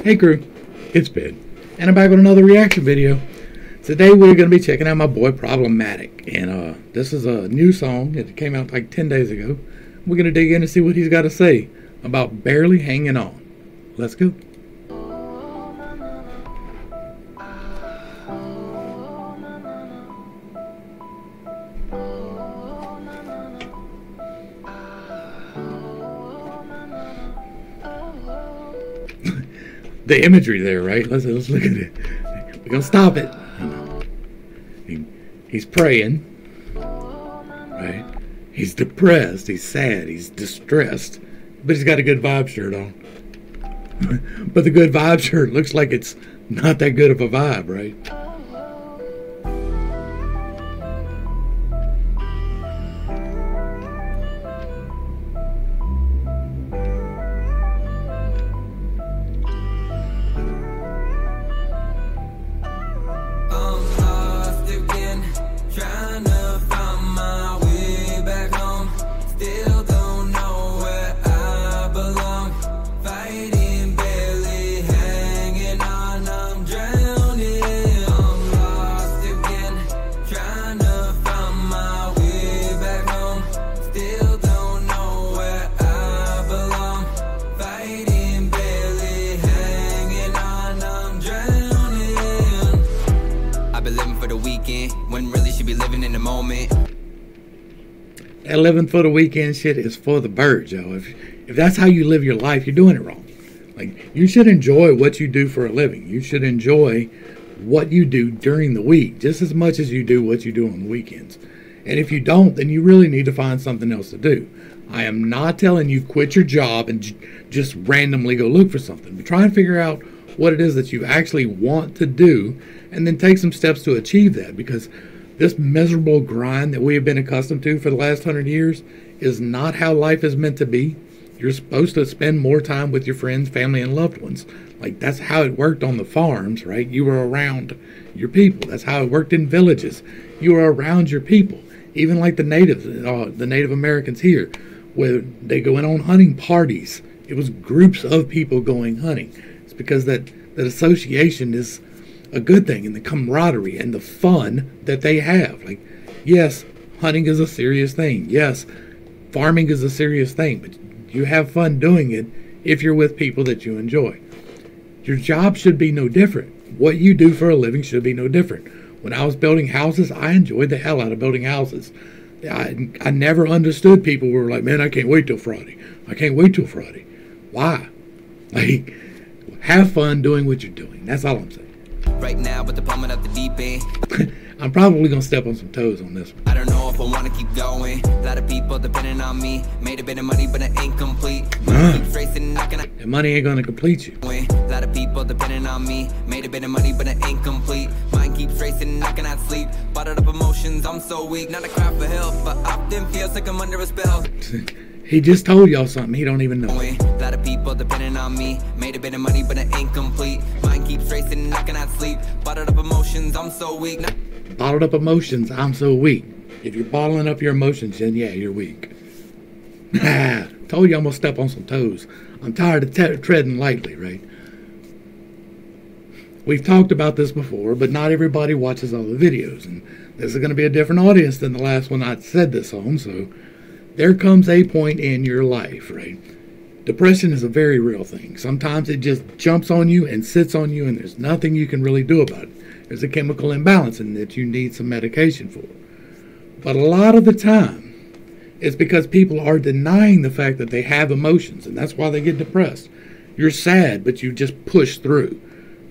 Hey crew, it's Ben, and I'm back with another reaction video. Today we're going to be checking out my boy Problematic, and this is a new song. It came out like 10 days ago. We're going to dig in and see what he's got to say about Barely Hanging On. Let's go. The imagery there, right? Let's look at it. We're gonna stop it. He's praying, right? He's depressed. He's sad. He's distressed, but he's got a good vibe shirt on. But the good vibe shirt looks like it's not that good of a vibe, right? When really should be living in the moment. That living for the weekend shit is for the birds, yo. If that's how you live your life, you're doing it wrong. Like, you should enjoy what you do for a living. You should enjoy what you do during the week just as much as you do what you do on the weekends. And if you don't, then you really need to find something else to do. I am not telling you quit your job and just randomly go look for something, but try and figure out what it is that you actually want to do, and then take some steps to achieve that, because this miserable grind that we have been accustomed to for the last 100 years is not how life is meant to be. You're supposed to spend more time with your friends, family, and loved ones. Like, that's how it worked on the farms, right? You were around your people. That's how it worked in villages. You were around your people. Even like the Native Americans here, where they go in on hunting parties. It was groups of people going hunting. It's because that association is a good thing, and the camaraderie and the fun that they have. Like, yes, hunting is a serious thing. Yes, farming is a serious thing, but you have fun doing it if you're with people that you enjoy. Your job should be no different. What you do for a living should be no different. When I was building houses, I enjoyed the hell out of building houses. I never understood people who were like, man, I can't wait till Friday. I can't wait till Friday. Why? Like, have fun doing what you're doing. That's all I'm saying. Right now, with the plumbing at the deep end. I'm probably gonna step on some toes on this one. I don't know if I wanna keep going. A lot of people depending on me. Made a bit of money, but it ain't complete. Keep racing, not gonna. And money ain't gonna complete you. A lot of people depending on me. Made a bit of money, but it ain't complete. Mind keeps racing, not gonna sleep. Bottled up emotions, I'm so weak. Not a cry for help, but often feels like I'm under a spell. He just told y'all something he don't even know. A lot of people depending on me. Made a bit of money, but it ain't complete. Mind keeps racing, not gonna sleep. Bottled up emotions, I'm so weak. Bottled up emotions, I'm so weak. If you're bottling up your emotions, then yeah, you're weak. Told you I'm gonna step on some toes. I'm tired of treading lightly, right? We've talked about this before, but not everybody watches all the videos, and this is gonna be a different audience than the last one I said this on, so there comes a point in your life, right? Depression is a very real thing. Sometimes it just jumps on you and sits on you, and there's nothing you can really do about it. There's a chemical imbalance in that you need some medication for. But a lot of the time, it's because people are denying the fact that they have emotions, and that's why they get depressed. You're sad, but you just push through.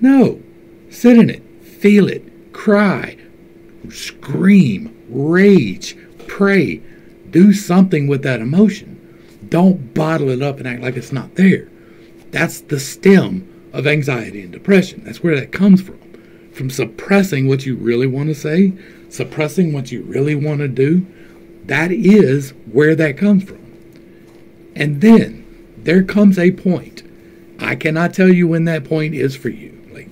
No. Sit in it. Feel it. Cry. Scream. Rage. Pray. Do something with that emotion. Don't bottle it up and act like it's not there. That's the stem of anxiety and depression. That's where that comes from. From suppressing what you really want to say, suppressing what you really want to do. That is where that comes from. And then there comes a point. I cannot tell you when that point is for you. Like,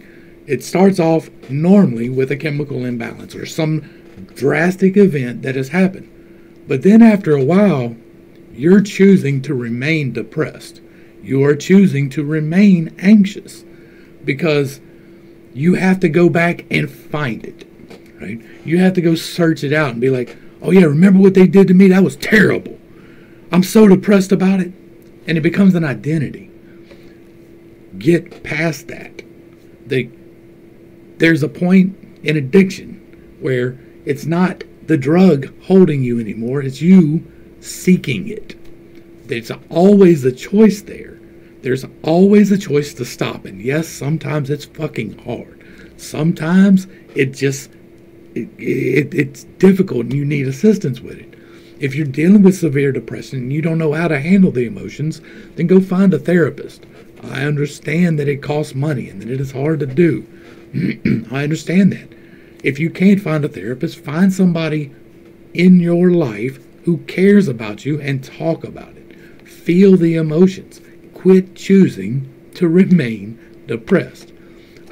it starts off normally with a chemical imbalance or some drastic event that has happened. But then after a while, you're choosing to remain depressed. You are choosing to remain anxious. because you have to go back and find it, right? You have to go search it out and be like, oh yeah, remember what they did to me? That was terrible. I'm so depressed about it. And it becomes an identity. Get past that. There's a point in addiction where it's not the drug holding you anymore, it's you seeking it. There's always a choice there. There's always a choice to stop. And yes, sometimes it's fucking hard. Sometimes it's difficult and you need assistance with it. If you're dealing with severe depression and you don't know how to handle the emotions, then go find a therapist. I understand that it costs money and that it is hard to do. I understand that. If you can't find a therapist, find somebody in your life who cares about you and talk about it. Feel the emotions. Quit choosing to remain depressed.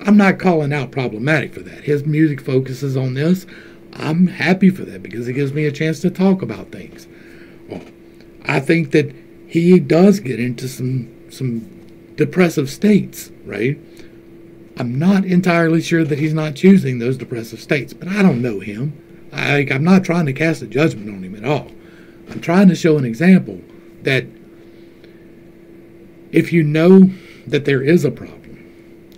I'm not calling out Problematic for that. His music focuses on this. I'm happy for that because it gives me a chance to talk about things. Well, I think that he does get into some depressive states, right? I'm not entirely sure that he's not choosing those depressive states, but I don't know him. I'm not trying to cast a judgment on him at all. I'm trying to show an example that if you know that there is a problem,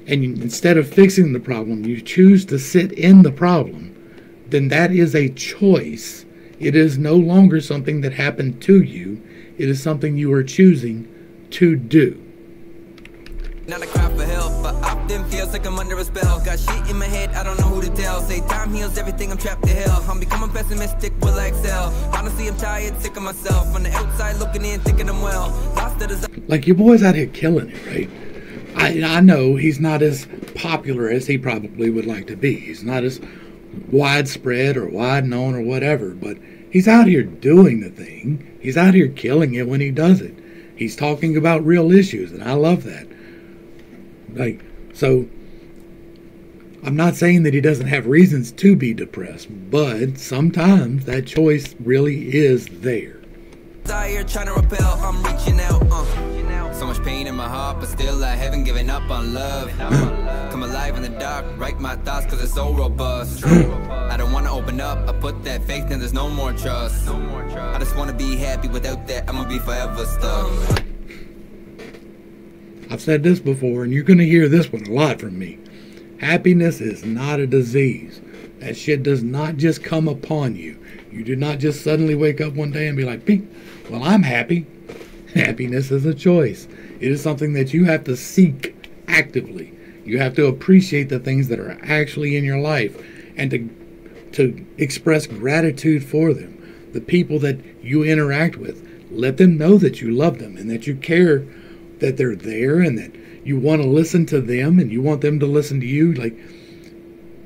and instead of fixing the problem, you choose to sit in the problem, then that is a choice. It is no longer something that happened to you. It is something you are choosing to do. Not a cry for help, but often feels like I'm under a spell. Got shit in my head, I don't know who to tell. Say time heals everything, I'm trapped to hell. I'm becoming pessimistic, will I excel? Honestly, I'm tired, sick of myself. On the outside looking in, thinking I'm well. Lost the desire. Like, your boy's out here killing it, right? I know he's not as popular as he probably would like to be. He's not as widespread or wide known or whatever, but he's out here doing the thing. He's out here killing it when he does it. He's talking about real issues, and I love that. Like, so I'm not saying that he doesn't have reasons to be depressed, but sometimes that choice really is there. Trying to repel, I'm reaching out, so much pain in my heart, but still I haven't given up on love. Come alive in the dark, write my thoughts cause it's so robust. I don't want to open up, I put that faith and there's no more trust. I just want to be happy, without that I'm gonna be forever stuck. I've said this before, and you're going to hear this one a lot from me. Happiness is not a disease. That shit does not just come upon you. You do not just suddenly wake up one day and be like, "Pink, well, I'm happy." Happiness is a choice. It is something that you have to seek actively. You have to appreciate the things that are actually in your life and to express gratitude for them. The people that you interact with, let them know that you love them and that you care that they're there and that you want to listen to them and you want them to listen to you. Like,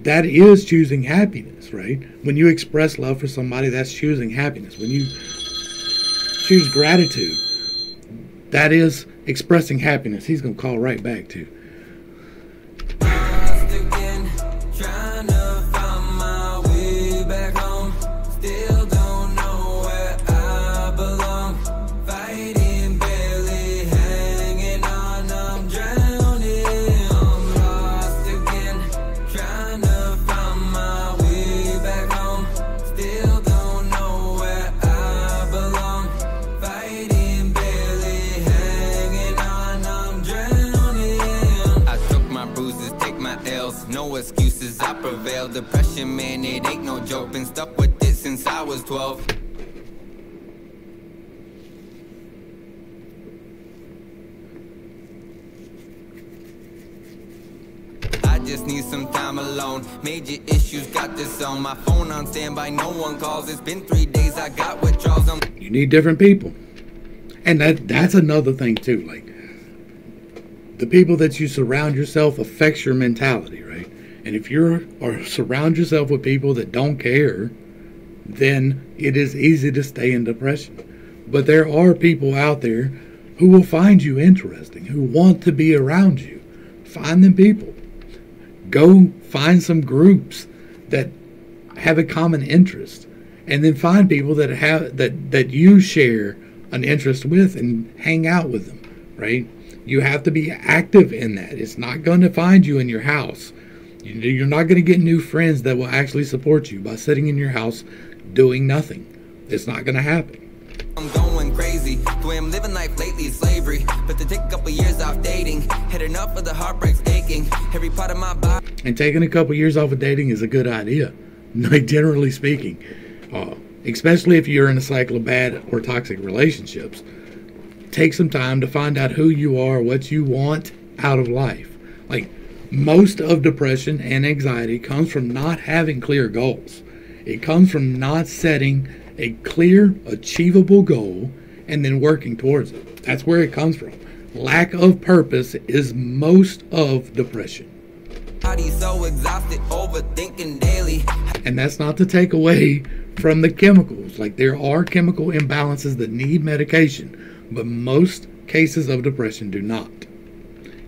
that is choosing happiness, right? When you express love for somebody, that's choosing happiness. When you choose gratitude, that is expressing happiness. He's going to call right back too. Excuses, I prevail. Depression, man, it ain't no joke. Been stuck with it since I was 12. I just need some time alone. Major issues, got this on my phone on standby. No one calls. It's been 3 days. I got withdrawals. You need different people, and that's another thing too. Like, the people that you surround yourself affects your mentality, right? And if or surround yourself with people that don't care, then it is easy to stay in depression. But there are people out there who will find you interesting, who want to be around you. Find them people. Go find some groups that have a common interest, and then find people that have that you share an interest with and hang out with them, right? You have to be active in that. It's not going to find you in your house. You're not going to get new friends that will actually support you by sitting in your house doing nothing. It's not going to happen. I'm going crazy. The way I'm living life lately is slavery. But to take a couple years off dating, had enough of the heartbreaks aching. Every part of my body. And taking a couple years off of dating is a good idea, like generally speaking. Especially if you're in a cycle of bad or toxic relationships. Take some time to find out who you are, what you want out of life. Like, most of depression and anxiety comes from not having clear goals. It comes from not setting a clear, achievable goal and then working towards it. That's where it comes from. Lack of purpose is most of depression. Body so exhausted, overthinking daily. And that's not to take away from the chemicals. Like, there are chemical imbalances that need medication, but most cases of depression do not.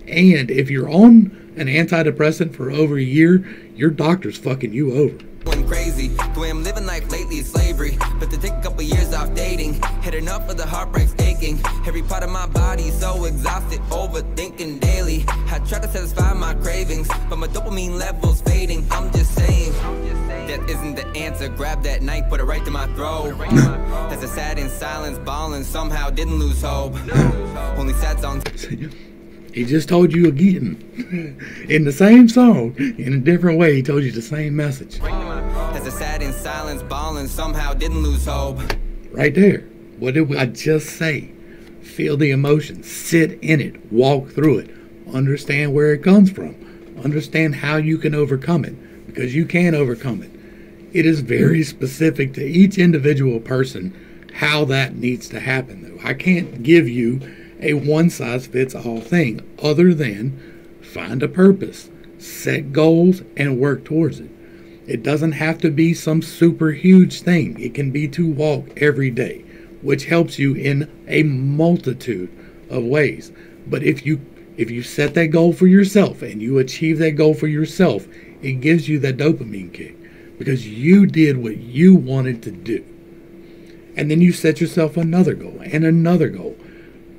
And if you're on an antidepressant for over a year, your doctor's fucking you over. Going crazy. The way I'm living life lately is slavery. But to take a couple years off dating, had enough of the heartbreaks aching. Every part of my body so exhausted, overthinking daily. I try to satisfy my cravings, but my dopamine levels fading. I'm just saying, that isn't the answer. Grab that knife, put it right to my throat. As I sat in silence, bawling, somehow didn't lose hope. Only sad songs. He just told you again, in the same song, in a different way, he told you the same message. As I sat in silence, bawling, somehow didn't lose hope. Right there. What did I just say? Feel the emotion, sit in it, walk through it, understand where it comes from, understand how you can overcome it, because you can overcome it. It is very specific to each individual person how that needs to happen, though. I can't give you a one-size-fits-all thing other than find a purpose, set goals, and work towards it. It doesn't have to be some super huge thing. It can be to walk every day, which helps you in a multitude of ways. But if you set that goal for yourself and you achieve that goal for yourself, it gives you that dopamine kick because you did what you wanted to do. And then you set yourself another goal and another goal.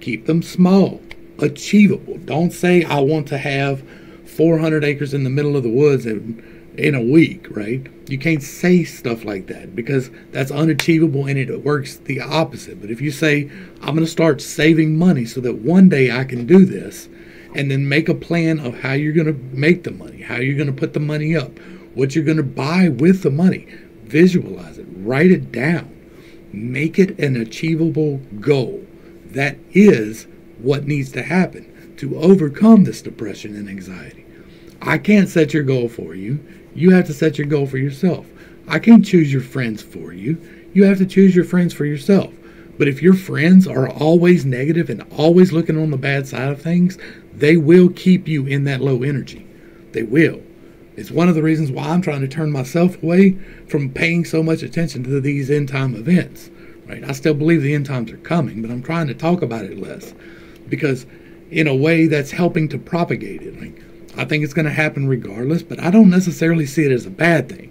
Keep them small, achievable. Don't say, I want to have 400 acres in the middle of the woods in a week, right? You can't say stuff like that because that's unachievable and it works the opposite. But if you say, I'm going to start saving money so that one day I can do this, and then make a plan of how you're going to make the money, how you're going to put the money up, what you're going to buy with the money, visualize it, write it down, make it an achievable goal. That is what needs to happen to overcome this depression and anxiety. I can't set your goal for you. You have to set your goal for yourself. I can't choose your friends for you. You have to choose your friends for yourself. But if your friends are always negative and always looking on the bad side of things, they will keep you in that low energy. They will. It's one of the reasons why I'm trying to turn myself away from paying so much attention to these end time events. Right? I still believe the end times are coming, but I'm trying to talk about it less because in a way that's helping to propagate it. Like, I think it's going to happen regardless, but I don't necessarily see it as a bad thing.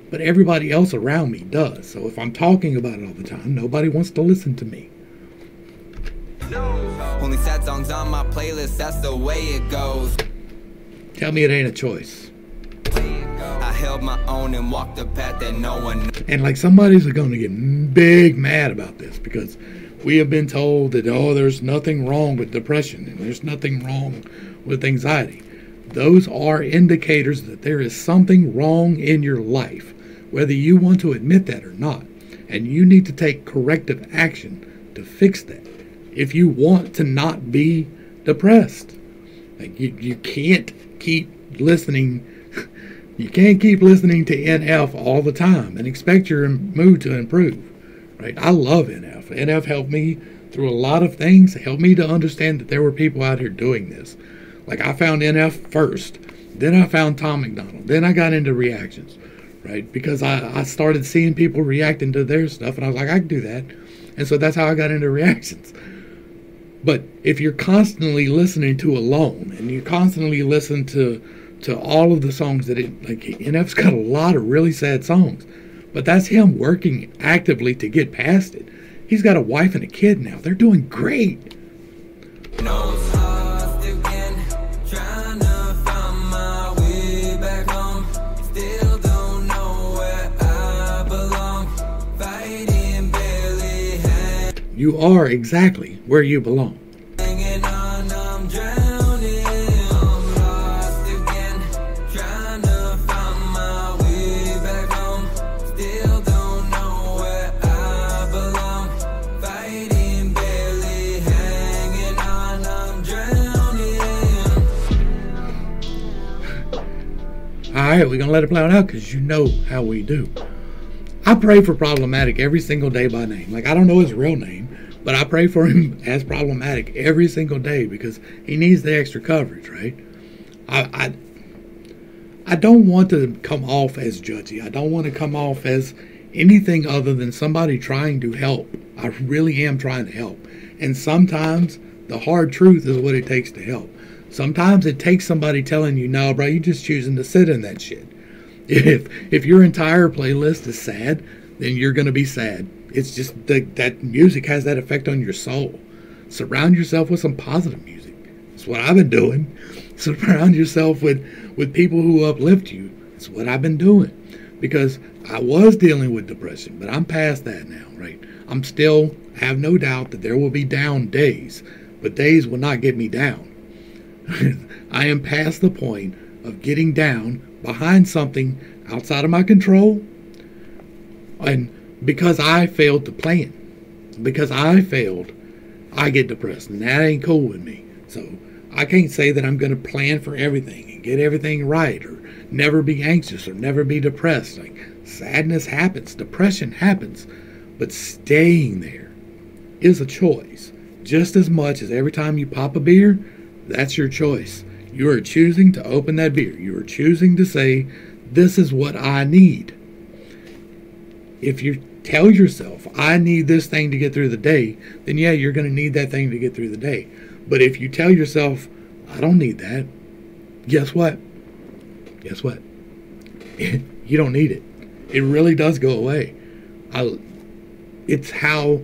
But everybody else around me does. So if I'm talking about it all the time, nobody wants to listen to me. Only sad songs on my playlist, that's the way it goes. Tell me it ain't a choice. I held my own and walked the path that no one. And like somebody's going to get big mad about this because we have been told that, oh, there's nothing wrong with depression and there's nothing wrong with anxiety. Those are indicators that there is something wrong in your life, whether you want to admit that or not. And you need to take corrective action to fix that if you want to not be depressed. Like you can't keep listening. You can't keep listening to NF all the time and expect your mood to improve. Right? I love NF. NF helped me through a lot of things, helped me to understand that there were people out here doing this. Like I found NF first, then I found Tom McDonald, then I got into reactions, right? Because I started seeing people reacting to their stuff and I was like, I can do that. And so that's how I got into reactions. But if you're constantly listening to Alone and you constantly listen to all of the songs that NF's got a lot of really sad songs, but that's him working actively to get past it. He's got a wife and a kid now. They're doing great. No. You are exactly where you belong. Hanging on, I'm drowning. I'm lost again. Trying to find my way back home. Still don't know where I belong. Fighting, barely hanging on, I'm drowning. Alright, we're going to let it play out because you know how we do. I pray for Problematic every single day by name. Like, I don't know his real name, but I pray for him as Problematic every single day because he needs the extra coverage, right? I don't want to come off as judgy. I don't want to come off as anything other than somebody trying to help. I really am trying to help. And sometimes the hard truth is what it takes to help. Sometimes it takes somebody telling you, no, bro, you're just choosing to sit in that shit. If your entire playlist is sad, then you're going to be sad. It's just that music has that effect on your soul. Surround yourself with some positive music. That's what I've been doing. Surround yourself with people who uplift you. That's what I've been doing. Because I was dealing with depression, but I'm past that now, right? I'm still have no doubt that there will be down days, but days will not get me down. I am past the point of getting down behind something outside of my control, and because I failed to plan, because I failed, I get depressed, and that ain't cool with me. So I can't say that I'm going to plan for everything and get everything right, or never be anxious, or never be depressed. Like, sadness happens, depression happens, but staying there is a choice. Just as much as every time you pop a beer, that's your choice. You are choosing to open that beer. You are choosing to say, this is what I need. If you tell yourself, I need this thing to get through the day, then yeah, you're going to need that thing to get through the day. But if you tell yourself, I don't need that, guess what? Guess what? You don't need it. It really does go away. It's how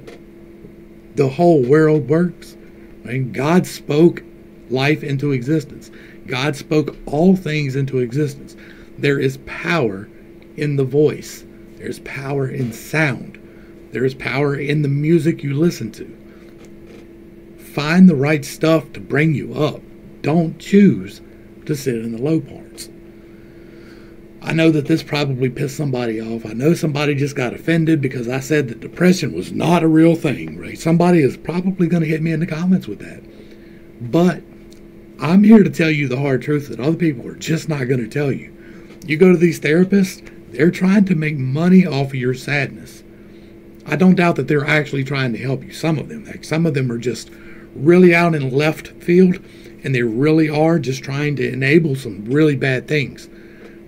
the whole world works. Right? God spoke life into existence. God spoke all things into existence. There is power in the voice. There's power in sound. There is power in the music you listen to. Find the right stuff to bring you up. Don't choose to sit in the low parts. I know that this probably pissed somebody off. I know somebody just got offended because I said that depression was not a real thing, right? Somebody is probably going to hit me in the comments with that. But I'm here to tell you the hard truth that other people are just not going to tell you. You go to these therapists, they're trying to make money off of your sadness. I don't doubt that they're actually trying to help you. Some of them. Like, some of them are just really out in left field, and they really are just trying to enable some really bad things.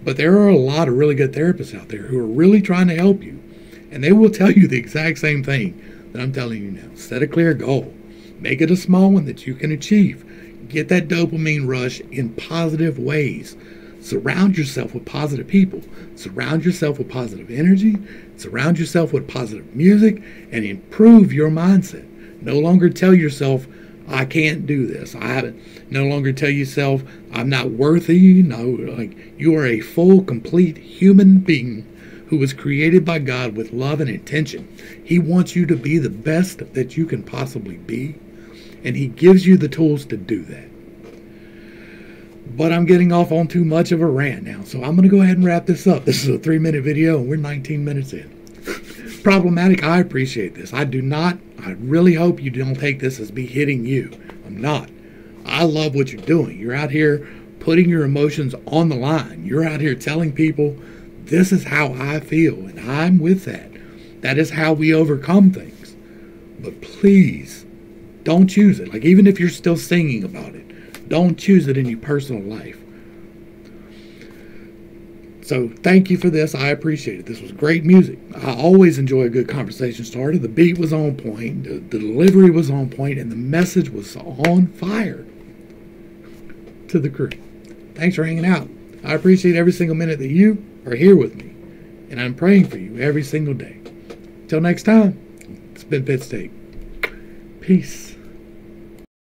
But there are a lot of really good therapists out there who are really trying to help you. And they will tell you the exact same thing that I'm telling you now. Set a clear goal. Make it a small one that you can achieve. Get that dopamine rush in positive ways. Surround yourself with positive people. Surround yourself with positive energy. Surround yourself with positive music, and improve your mindset. No longer tell yourself, I can't do this. No longer tell yourself, I'm not worthy. No, like, you are a full, complete human being who was created by God with love and intention. He wants you to be the best that you can possibly be, and He gives you the tools to do that. But I'm getting off on too much of a rant now, so I'm going to go ahead and wrap this up. This is a 3-minute video, and we're 19 minutes in. Problematic, I appreciate this. I really hope you don't take this as me hitting you. I'm not. I love what you're doing. You're out here putting your emotions on the line. You're out here telling people, this is how I feel, and I'm with that. That is how we overcome things. But please, don't choose it. Like, even if you're still singing about it, don't choose it in your personal life. So thank you for this. I appreciate it. This was great music. I always enjoy a good conversation starter. The beat was on point, the delivery was on point, and the message was on fire. To the crew, thanks for hanging out. I appreciate every single minute that you are here with me, and I'm praying for you every single day. Till next time, it's been Pit Steak. Peace.